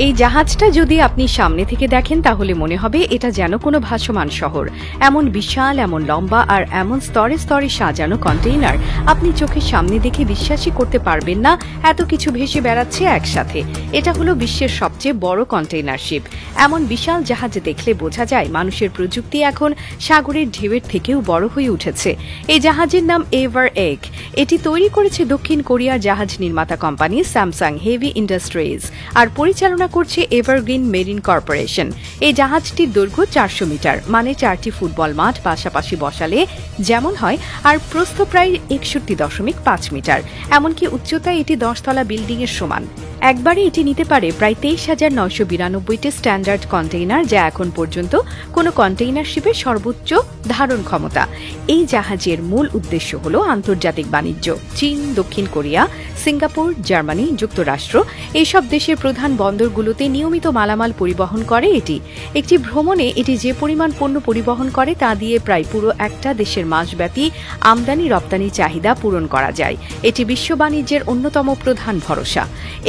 এই জাহাজটা যদি আপনি সামনে থেকে দেখেন তাহলে মনে হবে এটা যেন কোনো ভাসমান শহর। এমন বিশাল, এমন লম্বা আর এমন স্তরে স্তরে সাজানো কন্টেইনার আপনি চোখের সামনে দেখে বিশ্বাসই করতে পারবেন না এত কিছু ভেসে বেড়াচ্ছে একসাথে। এটা হলো বিশ্বের সবচেয়ে বড় কন্টেইনার শিপ। এমন বিশাল জাহাজ দেখলে বোঝা যায় মানুষের প্রযুক্তি এখন সাগরের ঢেউয়ের থেকেও বড় হয়ে উঠেছে। এই জাহাজের নাম এভার এগ। এটি তৈরি করেছে দক্ষিণ কোরিয়ার জাহাজ নির্মাতা কোম্পানি স্যামসাং হেভি ইন্ডাস্ট্রিজ আর পরিচালনা করছে এভারগ্রিন মেরিন কর্পোরেশন। এই জাহাজটির দৈর্ঘ্য 400 মিটার, মানে 4টি ফুটবল মাঠ পাশাপাশি বসালে যেমন হয়, আর প্রস্থ প্রায় 61.5 মিটার। এমনকি উচ্চতায় এটি 10 তলা বিল্ডিং এর সমান। একবারে এটি নিতে পারে প্রায় 23,992টি স্ট্যান্ডার্ড কন্টেইনার, যা এখন পর্যন্ত কোনো কন্টেইনার শিপের সর্বোচ্চ ধারণ ক্ষমতা। এই জাহাজের মূল উদ্দেশ্য হল আন্তর্জাতিক বাণিজ্য। চীন, দক্ষিণ কোরিয়া, সিঙ্গাপুর, জার্মানি, যুক্তরাষ্ট্র এইসব দেশের প্রধান বন্দরগুলোতে নিয়মিত মালামাল পরিবহন করে এটি। একটি ভ্রমণে এটি যে পরিমাণ পণ্য পরিবহন করে তা দিয়ে প্রায় পুরো একটা দেশের মাসব্যাপী আমদানি রপ্তানি চাহিদা পূরণ করা যায়। এটি বিশ্ব বাণিজ্যের অন্যতম প্রধান ভরসা।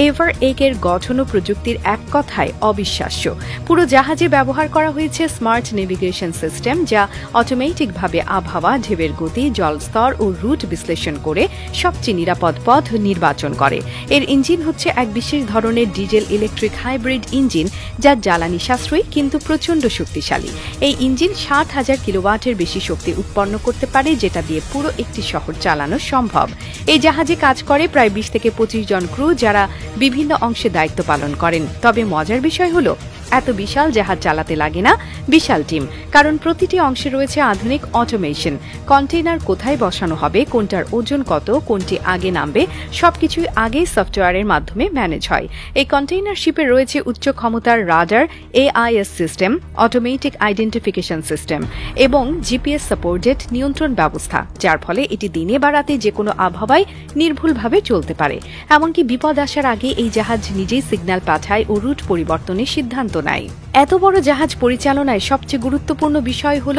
এভার এগের গঠন ও প্রযুক্তির এক কথায় অবিশ্বাস্য। পুরো জাহাজে ব্যবহার করা হয়েছে স্মার্ট নেভিগেশন সিস্টেম, যা অটোমেটিকভাবে আবহাওয়া, ঢেউয়ের গতি, জলস্তর ও রুট বিশ্লেষণ করে সবচেয়ে নিরাপদ পথ নির্বাচন করে। এর ইঞ্জিন হচ্ছে এক বিশেষ ধরনের ডিজেল ইলেকট্রিক হাইব্রিড ইঞ্জিন, যা জ্বালানি সাশ্রয়ী কিন্তু প্রচণ্ড শক্তিশালী। এই ইঞ্জিন 60,000 কিলোওয়াটের বেশি শক্তি উৎপন্ন করতে পারে, যেটা দিয়ে পুরো একটি শহর চালানো সম্ভব। এই জাহাজে কাজ করে প্রায় 20 থেকে 25 জন ক্রু, যারা বিভিন্ন অংশে দায়িত্ব পালন করেন। তবে মজার বিষয় হলো এত বিশাল জাহাজ চালাতে লাগে না বিশাল টিম, কারণ প্রতিটি অংশে রয়েছে আধুনিক অটোমেশন। কন্টেইনার কোথায় বসানো হবে, কোনটার ওজন কত, কোনটি আগে নামবে, সবকিছুই আগেই সফটওয়্যারের মাধ্যমে ম্যানেজ হয়। এই কন্টেইনার শিপে রয়েছে উচ্চ ক্ষমতার radar, AIS system, automatic identification system এবং জিপিএস সাপোর্টেড নিয়ন্ত্রণ ব্যবস্থা, যার ফলে এটি দিনে বা রাতে যে কোনো আবহাওয়ায় নির্ভুলভাবে চলতে পারে। এমনকি বিপদ আসার আগে এই জাহাজ নিজেই সিগন্যাল পাঠায় ও রুট পরিবর্তনের সিদ্ধান্ত নেয়। এত বড় জাহাজ পরিচালনায় সবচেয়ে গুরুত্বপূর্ণ বিষয় হল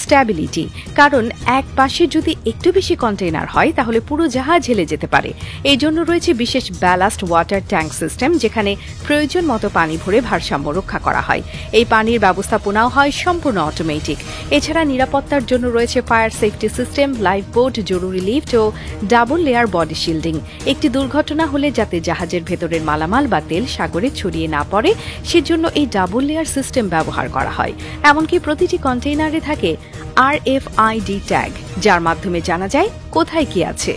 স্ট্যাবিলিটি, কারণ এক পাশে যদি একটু বেশি কন্টেইনার হয় তাহলে পুরো জাহাজ হেলে যেতে পারে। এই জন্য রয়েছে বিশেষ ব্যালাস্ট ওয়াটার ট্যাঙ্ক সিস্টেম, যেখানে প্রয়োজন মতো পানি ভরে ভারসাম্য রক্ষা করা হয়। এই পানির ব্যবস্থাপনাও হয় সম্পূর্ণ অটোমেটিক। এছাড়া নিরাপত্তার জন্য রয়েছে fire safety system, life boat, জরুরি lift O double layer body shielding. একটি দুর্ঘটনা হলে যাতে জাহাজের ভেতরের মালামাল বা তেল সাগরে ছড়িয়ে না পড়ে, সেজন্য এই ডাবল লেয়ার সিস্টেম ব্যবহার করা হয়। এমনকি প্রতিটি কন্টেইনারে থাকে RFID ট্যাগ, যার মাধ্যমে জানা যায় কোথায় কি আছে।